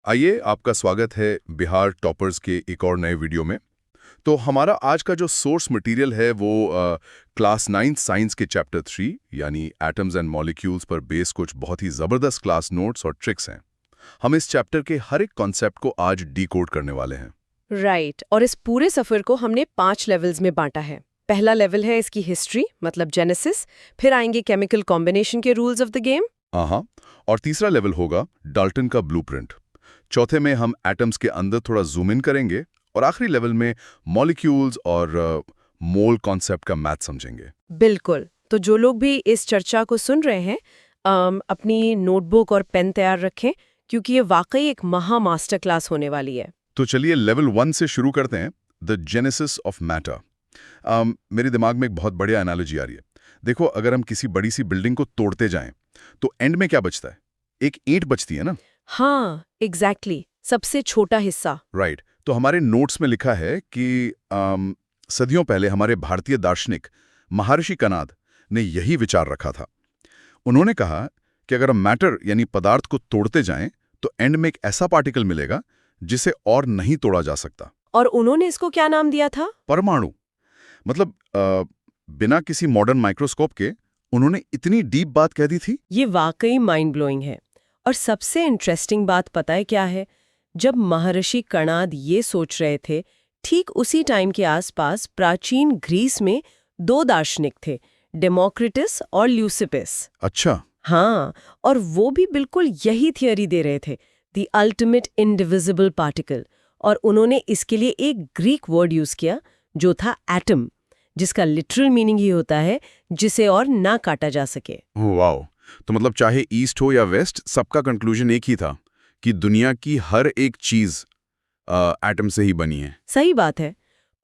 आइए, आपका स्वागत है बिहार टॉपर्स के एक और नए वीडियो में। तो हमारा आज का जो सोर्स मटेरियल है वो क्लास 9 साइंस के चैप्टर 3 यानी एटम्स एंड मॉलिक्यूल्स पर बेस कुछ बहुत ही ज़बरदस्त क्लास नोट्स और ट्रिक्स हैं। हम इस चैप्टर के हर एक कॉन्सेप्ट को आज डिकोड करने वाले हैं। राइट और इस पूरे सफर को हमने 5 लेवल्स में बांटा है। पहला लेवल है इसकी हिस्ट्री मतलब जेनेसिस, फिर आएंगे केमिकल कॉम्बिनेशन के रूल्स ऑफ द गेम। हाँ, और तीसरा लेवल होगा डाल्टन का ब्लूप्रिंट। चौथे में हम एटम्स के अंदर थोड़ा जूम इन करेंगे और आखिरी लेवल में मॉलिक्यूल्स और मोल कॉन्सेप्ट का मैथ समझेंगे। बिल्कुल। तो जो लोग भी इस चर्चा को सुन रहे हैं अपनी नोटबुक और पेन तैयार रखें क्योंकि ये वाकई एक महा मास्टर क्लास होने वाली है। तो चलिए लेवल 1 से शुरू करते हैं, द जेनेसिस ऑफ मैटर। मेरे दिमाग में एक बहुत बढ़िया एनालॉजी आ रही है। देखो, अगर हम किसी बड़ी सी बिल्डिंग को तोड़ते जाएं तो एंड में क्या बचता है? एक ईंट बचती है ना। हाँ एग्जैक्टली, सबसे छोटा हिस्सा। राइट। तो हमारे नोट्स में लिखा है कि सदियों पहले हमारे भारतीय दार्शनिक महर्षि कणाद ने यही विचार रखा था। उन्होंने कहा कि अगर हम मैटर यानी पदार्थ को तोड़ते जाएं तो एंड में एक ऐसा पार्टिकल मिलेगा जिसे और नहीं तोड़ा जा सकता। और उन्होंने इसको क्या नाम दिया था? परमाणु। मतलब बिना किसी मॉडर्न माइक्रोस्कोप के उन्होंने इतनी डीप बात कह दी थी। ये वाकई माइंड ब्लोइंग है। और सबसे इंटरेस्टिंग बात पता है क्या है? जब महर्षि कणाद ये सोच रहे थे, ठीक उसी टाइम के आसपास प्राचीन ग्रीस में 2 दार्शनिक थे, डेमोक्रिटस और ल्यूसिपस। अच्छा। हाँ, और वो भी बिल्कुल यही थियरी दे रहे थे, द अल्टीमेट इनडिविजिबल पार्टिकल। और उन्होंने इसके लिए एक ग्रीक वर्ड यूज किया जो था एटम, जिसका लिटरल मीनिंग ही होता है जिसे और ना काटा जा सके। वाओ! तो मतलब चाहे ईस्ट हो या वेस्ट, सबका कंक्लूजन एक ही था कि दुनिया की हर एक चीज एटम से ही बनी है। सही बात है।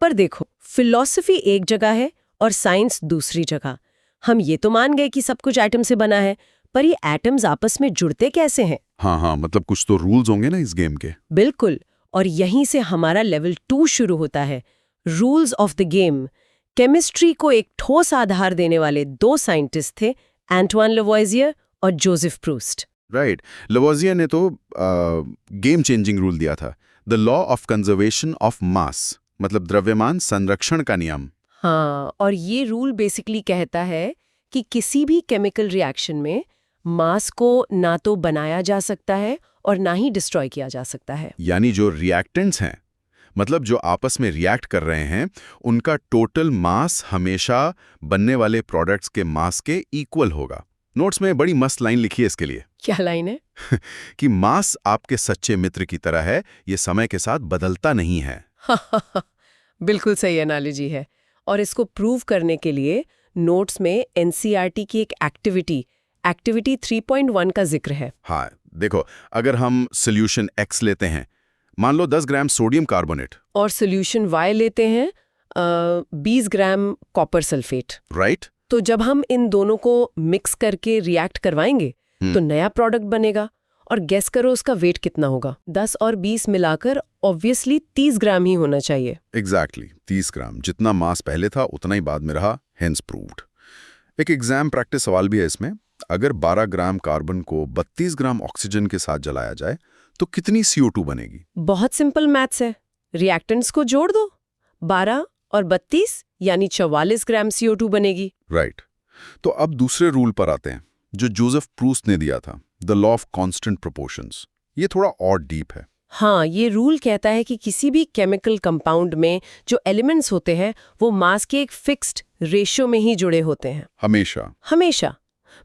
पर देखो, फिलॉसफी एक जगह है और साइंस दूसरी जगह। हम ये तो मान गए कि सब कुछ एटम से बना है, पर ये एटम्स आपस में जुड़ते कैसे हैं? हाँ, मतलब कुछ तो रूल्स होंगे ना इस गेम के। बिल्कुल। और यहीं से हमारा लेवल 2 शुरू होता है, rules of the game. Chemistry को एक ठोस आधार देने वाले 2 साइंटिस्ट थे, एंटवान लवॉइजियर और जोसेफ प्रूस्ट। राइट। लवॉजियर ने तो गेम चेंजिंग रूल दिया था, the law of conservation of mass, मतलब द्रव्यमान संरक्षण का नियम। हाँ, और ये रूल बेसिकली कहता है कि किसी भी केमिकल रिएक्शन में मास को ना तो बनाया जा सकता है और ना ही डिस्ट्रॉय किया जा सकता है। यानी जो रिएक्टेंट्स हैं, मतलब जो आपस में रिएक्ट कर रहे हैं, उनका टोटल मास हमेशा बनने वाले प्रोडक्ट्स के मास के इक्वल होगा। नोट्स में बड़ी मस्त लाइन लिखी है इसके लिए। क्या लाइन है? कि मास आपके सच्चे मित्र की तरह है, ये समय के साथ बदलता नहीं है। बिल्कुल सही एनालॉजी है। और इसको प्रूव करने के लिए नोट्स में एनसीईआरटी की एक एक्टिविटी 3.1 का जिक्र है। हाँ, देखो, अगर हम सोल्यूशन X लेते हैं, मान लो 10 ग्राम सोडियम कार्बोनेट, और सोल्यूशन Y लेते हैं 20 ग्राम कॉपर सल्फेट। राइट। तो जब हम इन दोनों को मिक्स करके रिएक्ट करवाएंगे तो नया प्रोडक्ट बनेगा। और गेस करो उसका वेट कितना होगा? 10 और 20 मिलाकर ऑब्वियसली 30 ग्राम ही होना चाहिए। एग्जैक्टली 30 ग्राम। जितना मास पहले था उतना ही बाद में रहा, हेंस प्रूव्ड। एक एग्जाम प्रैक्टिस सवाल भी है इसमें। अगर 12 ग्राम कार्बन को 32 ग्राम ऑक्सीजन के साथ जलाया जाए तो कितनी CO2 बनेगी? बहुत सिंपल मैथ्स है। रिएक्टेंट्स को जोड़ दो, 12 और 32 यानी 44 ग्राम CO2 बनेगी। राइट। तो अब दूसरे रूल पर आते हैं जो जोसेफ प्रूस्ट ने दिया था, the law of constant proportions. ये थोड़ा और डीप है। हाँ, ये रूल कहता है कि किसी भी केमिकल कंपाउंड में जो एलिमेंट्स होते हैं वो मास के एक फिक्स्ड रेशियो में ही जुड़े होते हैं। हमेशा।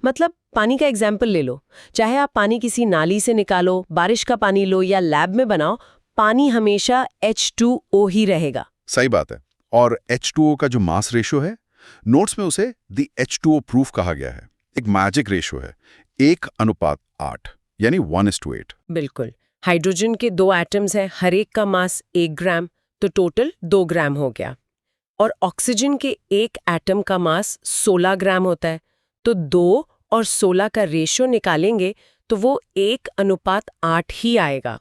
मतलब पानी का एग्जाम्पल ले लो। चाहे आप पानी किसी नाली से निकालो, बारिश का पानी लो या लैब में बनाओ, पानी हमेशा H2O ही रहेगा। सही बात है। और H2O का जो मास रेशियो है, नोट्स में उसे द H2O प्रूफ कहा गया है। एक मैजिक रेशियो है, 1:8 यानी 1:8। बिल्कुल। हाइड्रोजन के 2 एटम्स हैं, हर एक का मास 1 ग्राम, तो टोटल 2 ग्राम हो गया। और ऑक्सीजन के एक एटम का मास 16 ग्राम होता है, तो 2 और 16 का रेशियो निकालेंगे तो वो 1:8 ही आएगा।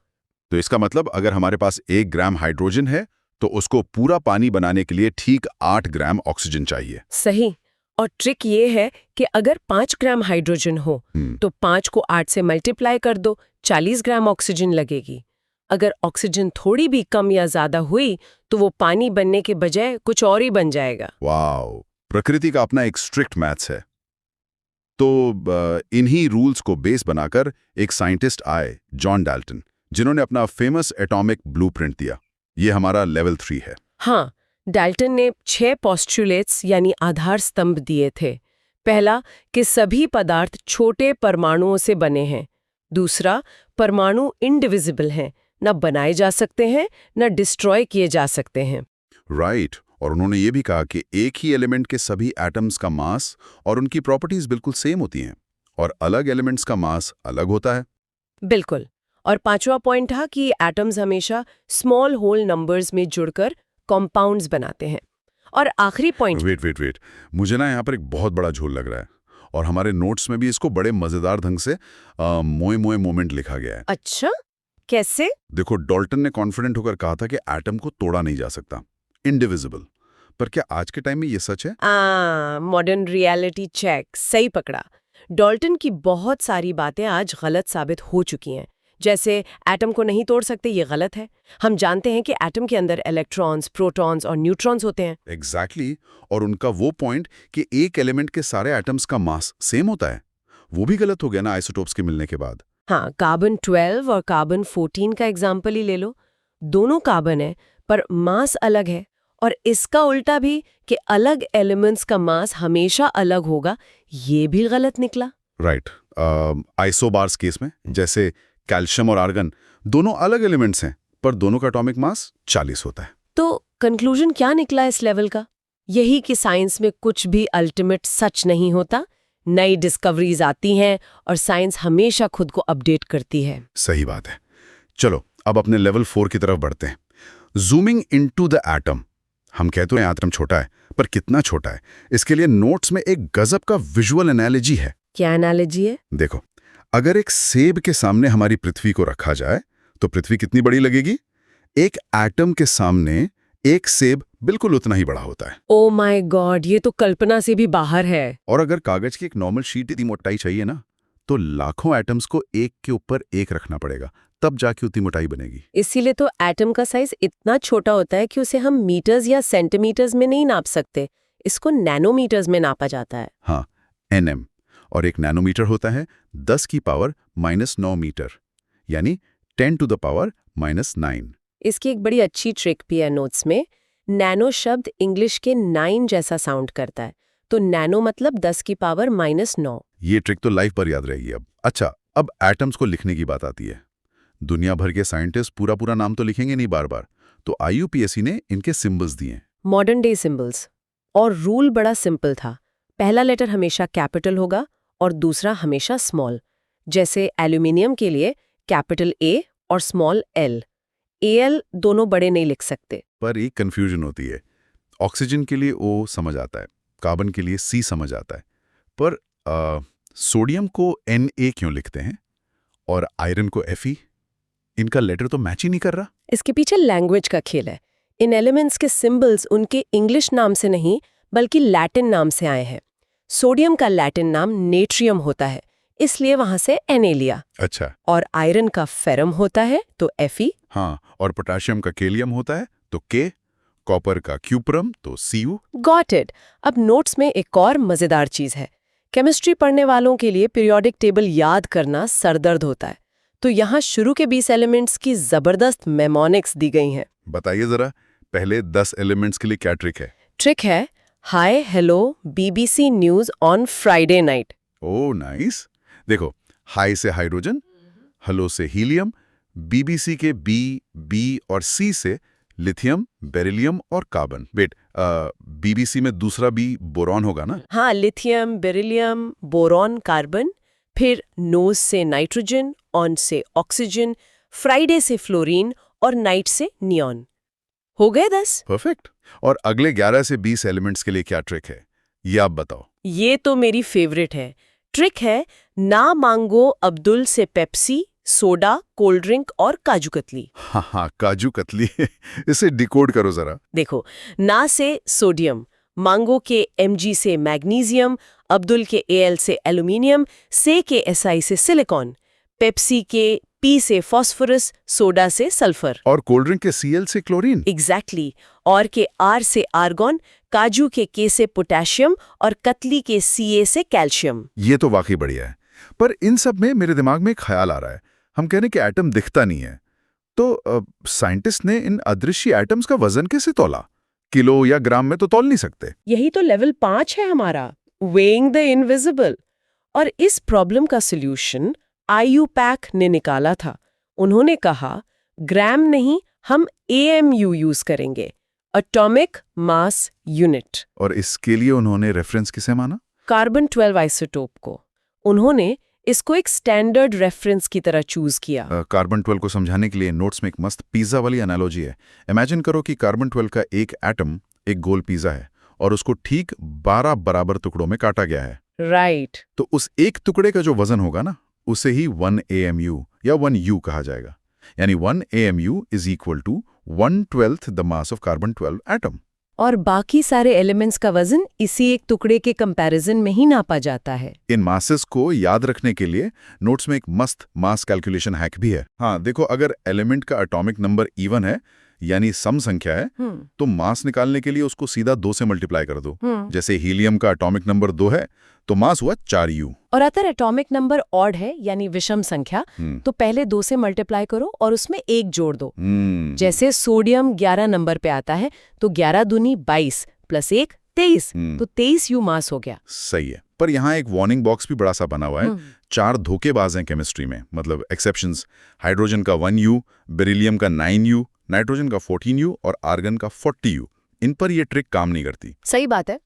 तो इसका मतलब अगर हमारे पास 1 ग्राम हाइड्रोजन है तो उसको पूरा पानी बनाने के लिए ठीक 8 ग्राम ऑक्सीजन चाहिए। सही। और ट्रिक ये है कि अगर 5 ग्राम हाइड्रोजन हो तो 5 को 8 से मल्टीप्लाई कर दो, 40 ग्राम ऑक्सीजन लगेगी। अगर ऑक्सीजन थोड़ी भी कम या ज्यादा हुई तो वो पानी बनने के बजाय कुछ और ही बन जाएगा। वाओ, प्रकृति का अपना एक स्ट्रिक्ट मैथ्स है। तो इन्हीं रूल्स को बेस बनाकर एक साइंटिस्ट आए, जॉन डाल्टन, जिन्होंने अपना फेमस एटॉमिक ब्लूप्रिंट दिया। ये हमारा लेवल 3 है। हाँ, डाल्टन ने 6 पोस्टुलेट्स यानी आधार स्तंभ दिए थे। पहला कि सभी पदार्थ छोटे परमाणुओं से बने हैं। दूसरा, परमाणु इनडिविजिबल हैं, न बनाए जा सकते हैं न डिस्ट्रॉय किए जा सकते हैं। राइट, और उन्होंने ये भी कहा कि एक ही एलिमेंट के सभी एटम्स का मास और उनकी प्रॉपर्टीज बिल्कुल सेम होती हैं और अलग एलिमेंट्स का मास अलग होता है। बिल्कुल। और पांचवा पॉइंट था कि एटम्स हमेशा स्मॉल होल नंबर्स में जुड़कर कंपाउंड्स बनाते हैं। और आखिरी पॉइंट, वेट, मुझे ना यहाँ पर एक बहुत बड़ा झोल लग रहा है और हमारे नोट्स में भी इसको बड़े मजेदार ढंग से मोए मोए मोमेंट लिखा गया है। अच्छा, कैसे? देखो, डाल्टन ने कॉन्फिडेंट होकर कहा था कि एटम को तोड़ा नहीं जा सकता, इनडिविजिबल। पर क्या आज के टाइम में ये सच है? मॉडर्न रियलिटी चेक, सही पकड़ा। डाल्टन की बहुत सारी बातें आज गलत साबित हो चुकी हैं। जैसे एटम को नहीं तोड़ सकते, ये गलत है। हम जानते हैं कि एटम के अंदर इलेक्ट्रॉन्स, प्रोटॉन्स और न्यूट्रॉन्स होते हैं। एग्जैक्टली। और उनका वो पॉइंट कि एक एलिमेंट के सारे एटम्स का मास सेम होता है, वो भी गलत हो गया ना आइसोटोप्स के मिलने के बाद। हाँ, कार्बन 12 और कार्बन 14 का एग्जाम्पल ही ले लो। दोनों कार्बन है पर मास अलग है। और इसका उल्टा भी कि अलग एलिमेंट्स का मास हमेशा अलग होगा, ये भी गलत निकला। राइट। आइसोबार्स केस में जैसे कैल्शियम और आर्गन दोनों अलग एलिमेंट्स हैं पर दोनों का एटॉमिक मास 40 होता है। तो कंक्लूजन क्या निकला इस लेवल का? यही कि साइंस में कुछ भी अल्टीमेट सच नहीं होता। नई डिस्कवरीज आती हैं और साइंस हमेशा खुद को अपडेट करती है। सही बात है। चलो अब अपने लेवल 4 की तरफ बढ़ते हैं। Zooming into the atom. हम कहते हैं एटम छोटा है, पर कितना छोटा है? इसके लिए नोट्स में एक गजब का विजुअल एनालॉजी है। क्या एनालॉजी है? देखो, अगर एक सेब के सामने हमारी पृथ्वी को रखा जाए तो पृथ्वी कितनी बड़ी लगेगी? एक एटम के सामने एक सेब बिल्कुल उतना ही बड़ा होता है। ओ माय गॉड, ये तो कल्पना से भी बाहर है। और अगर कागज की एक नॉर्मल शीट इतनी मोटाई चाहिए ना, तो लाखों एटम्स को एक के ऊपर एक रखना पड़ेगा, तब जाके उतनी मोटाई बनेगी। इसीलिए तो एटम का साइज इतना छोटा होता है कि उसे हम मीटर्स या सेंटीमीटर्स में नहीं नाप सकते। इसको नैनोमीटर्स में नापा जाता है। हाँ, nm। और एक नैनोमीटर होता है 10 की पावर -9 मीटर, यानी 10 टू द पावर -9। इसकी एक बड़ी अच्छी ट्रिक भी है नोट्स में। नैनो शब्द इंग्लिश के 9 जैसा साउंड करता है, तो नैनो मतलब 10 की पावर -9। ये ट्रिक तो लाइफ पर याद रहेगी अब। अच्छा, अब एटम्स को लिखने की बात आती है। दुनिया भर के साइंटिस्ट पूरा नाम तो लिखेंगे नहीं बार बार, तो IUPAC ने इनके सिंबल्स दिए। Modern day symbols. और रूल बड़ा सिंपल था। पहला लेटर हमेशा कैपिटल होगा और दूसरा हमेशा स्मॉल। जैसे एल्यूमिनियम के लिए कैपिटल A और स्मॉल l। AL दोनों बड़े नहीं लिख सकते। पर एक कंफ्यूजन होती है। ऑक्सीजन के लिए O समझ आता है, कार्बन के लिए C समझ आता है, पर सोडियम को Na क्यों लिखते हैं और आयरन को Fe? इनका लेटर तो मैच ही नहीं कर रहा। इसके पीछे लैंग्वेज का खेल है। इन एलिमेंट्स के सिंबल्स उनके इंग्लिश नाम से नहीं बल्कि लैटिन नाम से आए हैं। सोडियम का लैटिन नाम नेट्रियम होता है, इसलिए वहां से Na लिया। अच्छा। और आयरन का फेरम होता है तो Fe। हाँ, और पोटाशियम का केलियम होता है तो K, कॉपर का क्यूप्रम तो Cu। Got it. अब नोट्स में एक और मजेदार चीज है। केमिस्ट्री पढ़ने वालों के लिए पीरियोडिक टेबल याद करना सरदर्द होता है, तो यहाँ शुरू के 20 एलिमेंट्स की जबरदस्त मेमोनिक्स दी गई हैं। बताइए जरा, पहले 10 एलिमेंट्स के लिए क्या ट्रिक है? ट्रिक है hi hello BBC news on Friday night. Oh nice. देखो, हाई से हाइड्रोजन, हेलो से हीलियम, BBC के B और C से लिथियम, बेरिलियम और कार्बन। वेट, BBC में दूसरा B बोरॉन होगा ना? हाँ, लिथियम, बेरिलियम, बोरॉन, कार्बन। फिर नोज से नाइट्रोजन, ऑन से ऑक्सीजन, फ्राइडे से फ्लोरीन और नाइट से नियॉन। हो गए 10। परफेक्ट। और अगले 11 से 20 एलिमेंट्स के लिए क्या ट्रिक है, ये आप बताओ। ये तो मेरी फेवरेट है। ट्रिक है ना मांगो अब्दुल से पेप्सी, सोडा, कोल्ड ड्रिंक और काजू कतली। हाँ, काजू कतली। इसे डिकोड करो जरा। देखो, ना से सोडियम, मांगो के Mg से मैग्नीशियम, अब्दुल के Al से एल्यूमिनियम, से के Si से सिलिकॉन, पेप्सी के P से फॉस्फोरस, सोडा से सल्फर और कोल्ड ड्रिंक के Cl से क्लोरीन। एग्जैक्टली और के R से आर्गॉन, काजू के K से पोटेशियम और कतली के Ca से कैल्शियम। ये तो वाकई बढ़िया है। पर इन सब में मेरे दिमाग में एक ख्याल आ रहा है, हम कह रहे हैं कि एटम दिखता नहीं है, तो साइंटिस्ट ने इन अदृश्य एटम्स का वजन कैसे तौला? किलो या ग्राम में तो तौल नहीं सकते। यही तो लेवल 5 है हमारा, वेइंग द इनविजिबल। और इस प्रॉब्लम का सॉल्यूशन IUPAC ने निकाला था। उन्होंने कहा ग्राम नहीं, हम AMU यूज करेंगे, एटॉमिक मास यूनिट। और इसके लिए उन्होंने रेफरेंस किसे माना? कार्बन 12 आइसोटोप को। उन्होंने इसको एक स्टैंडर्ड रेफरेंस की तरह चूज किया। कार्बन 12 को समझाने के लिए नोट्स में एक मस्त पिज्जा वाली एनालॉजी है। इमेजिन करो कि कार्बन 12 का एक एटम एक गोल पिज्जा है और उसको ठीक 12 बराबर टुकड़ों में काटा गया है। राइट। तो उस एक टुकड़े का जो वजन होगा ना, उसे ही 1 AMU या 1U कहा जाएगा। यानी 1 AMU is equal to 1/12 the mass of carbon 12 atom. और बाकी सारे एलिमेंट्स का वजन इसी एक टुकड़े के कंपैरिजन में ही नापा जाता है। इन मासेस को याद रखने के लिए नोट्स में एक मस्त मास कैलकुलेशन हैक भी है। हाँ देखो, अगर एलिमेंट का एटॉमिक नंबर इवन है यानी सम संख्या है, तो मास निकालने के लिए उसको सीधा 2 से मल्टीप्लाई कर दो। जैसे हीलियम का एटॉमिक नंबर 2 है तो मास हुआ 4U। और अगर एटॉमिक नंबर ऑड है यानी विषम संख्या, तो पहले 2 से मल्टीप्लाई करो और उसमें 1 जोड़ दो। जैसे सोडियम 11 नंबर पे आता है तो 11 दूनी 22 प्लस 1 23, तो 23U मास हो गया। सही है। पर यहाँ एक वार्निंग बॉक्स भी बड़ा सा बना हुआ है। 4 धोखेबाज हैं केमिस्ट्री में, मतलब एक्सेप्शंस। हाइड्रोजन का 1U, बेरिलियम का 9U, नाइट्रोजन का 14U और आर्गन का 40U। इन पर ये ट्रिक काम नहीं करती। सही बात है।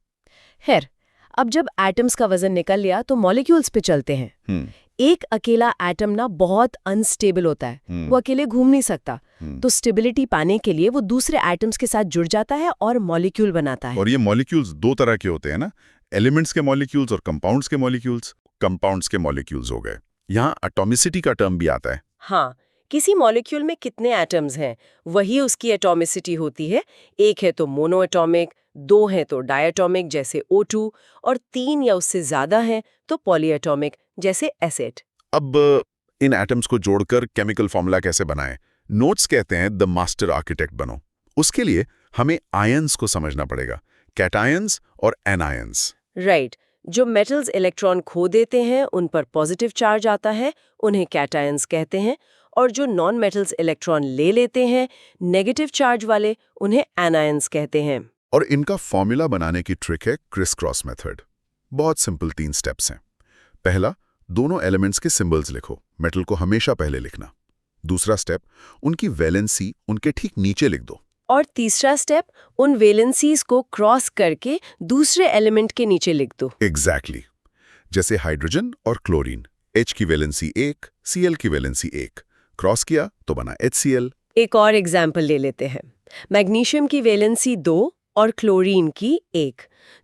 खैर, अब जब एटम्स का वजन निकल लिया तो मॉलिक्यूल्स पे चलते हैं। एक अकेला एटम ना बहुत अनस्टेबल होता है, वो अकेले घूम नहीं सकता। तो स्टेबिलिटी पाने के लिए वो दूसरे एटम्स के साथ जुड़ जाता है और मॉलिक्यूल बनाता है। और ये मॉलिक्यूल्स 2 तरह के होते हैं ना, एलिमेंट्स के मॉलिक्यूल्स और कंपाउंड्स के मॉलिक्यूल्स। कंपाउंड्स के मॉलिक्यूल्स हो गए। यहाँ एटॉमिसिटी का टर्म भी आता है। हाँ, किसी मॉलिक्यूल में कितने एटम्स हैं वही उसकी एटॉमिसिटी होती है। 1 है तो मोनोएटॉमिक, 2 है तो डायटॉमिक जैसे O2, और 3 या उससे ज्यादा हैं तो पॉलीएटॉमिक जैसे एसिड। अब इन एटम्स को जोड़कर केमिकल फॉर्मूला कैसे बनाएं? नोट्स कहते हैं द मास्टर आर्किटेक्ट बनो। उसके लिए हमें आयंस को समझना पड़ेगा, कैटायंस और एनायंस। राइट। जो मेटल्स इलेक्ट्रॉन खो देते हैं उन पर पॉजिटिव चार्ज आता है, उन्हें कैटायंस कहते हैं, और जो नॉन मेटल्स इलेक्ट्रॉन ले लेते हैं नेगेटिव चार्ज वाले, उन्हें एनायंस कहते हैं। और इनका फॉर्मूला बनाने की ट्रिक है क्रिस क्रॉस मेथड। बहुत सिंपल 3 स्टेप्स हैं। पहला, दोनों एलिमेंट्स के सिंबल्स लिखो, मेटल को हमेशा पहले लिखना। दूसरा स्टेप, उनकी वैलेंसी उनके ठीक नीचे लिख दो। और तीसरा स्टेप, उन वैलेंसीज को क्रॉस करके दूसरे एलिमेंट के नीचे लिख दो। एग्जैक्टली। जैसे हाइड्रोजन और क्लोरीन, H की वैलेंसी 1, Cl की वैलेंसी 1, क्रॉस किया तो बना HCl। एक और एग्जाम्पल ले लेते हैं। मैग्नीशियम की वैलेंसी 2 और क्लोरीन की 1,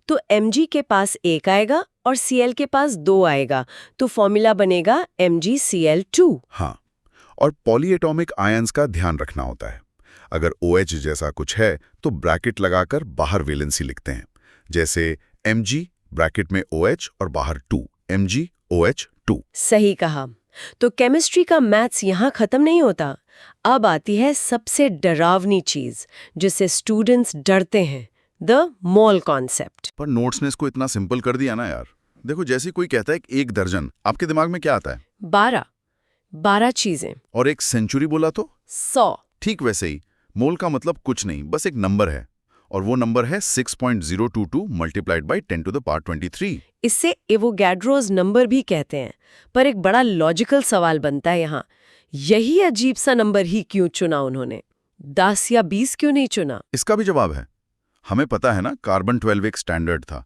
तो Mg के पास 1 आएगा और Cl के पास 2 आएगा, तो फॉर्मूला बनेगा MgCl2। हाँ, और पॉलीएटॉमिक आयंस का ध्यान रखना होता है। अगर OH जैसा कुछ है तो ब्रैकेट लगाकर बाहर वैलेंसी लिखते हैं, जैसे Mg ब्रैकेट में OH और बाहर 2, MgOH2। सही कहा। तो केमिस्ट्री का मैथ्स यहाँ खत्म नहीं होता। अब आती है सबसे डरावनी चीज जिससे स्टूडेंट्स डरते हैं, द मोल कॉन्सेप्ट। पर नोट्स ने इसको इतना सिंपल कर दिया ना यार। देखो, जैसे कोई कहता है कि 1 दर्जन, आपके दिमाग में क्या आता है? 12 चीजें। और 1 सेंचुरी बोला तो 100। ठीक वैसे ही मोल का मतलब कुछ नहीं, बस एक नंबर है, और वो नंबर है 6.022 multiplied by 10 to the power 23। इससे एवोगैड्रोस नंबर भी कहते हैं। पर एक बड़ा लॉजिकल सवाल बनता है यहाँ, यही अजीब सा नंबर ही क्यों चुना उन्होंने? 10 या 20 क्यों नहीं चुना? इसका भी जवाब है। हमें पता है ना, कार्बन 12 एक स्टैंडर्ड था,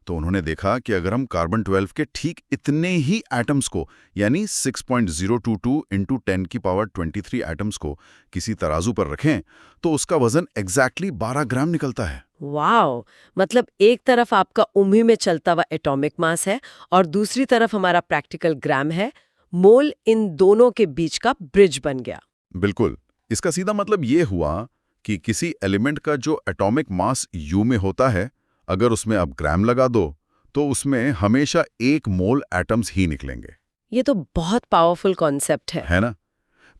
तो उन्होंने देखा कि अगर हम कार्बन 12 के ठीक इतने ही एटम्स को, यानी 6.022 इंटू 10 की पावर 23 एटम्स को किसी तराजू पर रखें तो उसका वजन एग्जैक्टली 12 ग्राम निकलता है। वाओ! मतलब एक तरफ आपका उम्मी में चलता हुआ एटॉमिक मास है और दूसरी तरफ हमारा प्रैक्टिकल ग्राम है। मोल इन दोनों के बीच का ब्रिज बन गया। बिल्कुल। इसका सीधा मतलब ये हुआ कि किसी एलिमेंट का जो एटॉमिक मास U में होता है, अगर उसमें आप ग्राम लगा दो तो उसमें हमेशा 1 मोल एटम्स ही निकलेंगे। ये तो बहुत पावरफुल कॉन्सेप्ट है ना?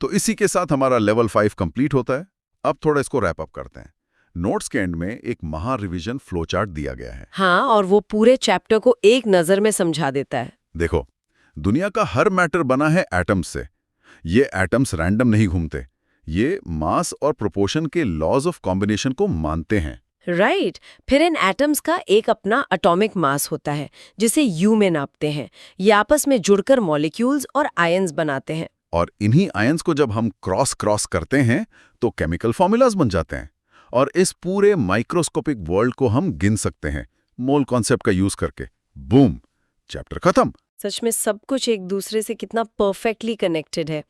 तो इसी के साथ हमारा लेवल 5 कंप्लीट होता है। अब थोड़ा इसको रैप अप करते हैं। नोट्स के एंड में एक महा रिवीजन फ्लो चार्ट दिया गया है। हाँ, और वो पूरे चैप्टर को एक नज़र में समझा देता है। देखो, दुनिया का हर मैटर बना है एटम्स से। ये एटम्स रैंडम नहीं घूमते, ये मास और प्रोपोर्शन के लॉज ऑफ कॉम्बिनेशन को मानते हैं। राइट। फिर इन एटम्स का एक अपना एटॉमिक मास होता है जिसे यू में नापते हैं। ये आपस में जुड़कर मॉलिक्यूल्स और आयंस बनाते हैं। और इन्हीं आयंस को जब हम क्रॉस करते हैं तो केमिकल फॉर्मूलाज बन जाते हैं। और इस पूरे माइक्रोस्कोपिक वर्ल्ड को हम गिन सकते हैं मोल कॉन्सेप्ट का यूज करके। बूम, चैप्टर खत्म। सच में सब कुछ एक दूसरे से कितना परफेक्टली कनेक्टेड है।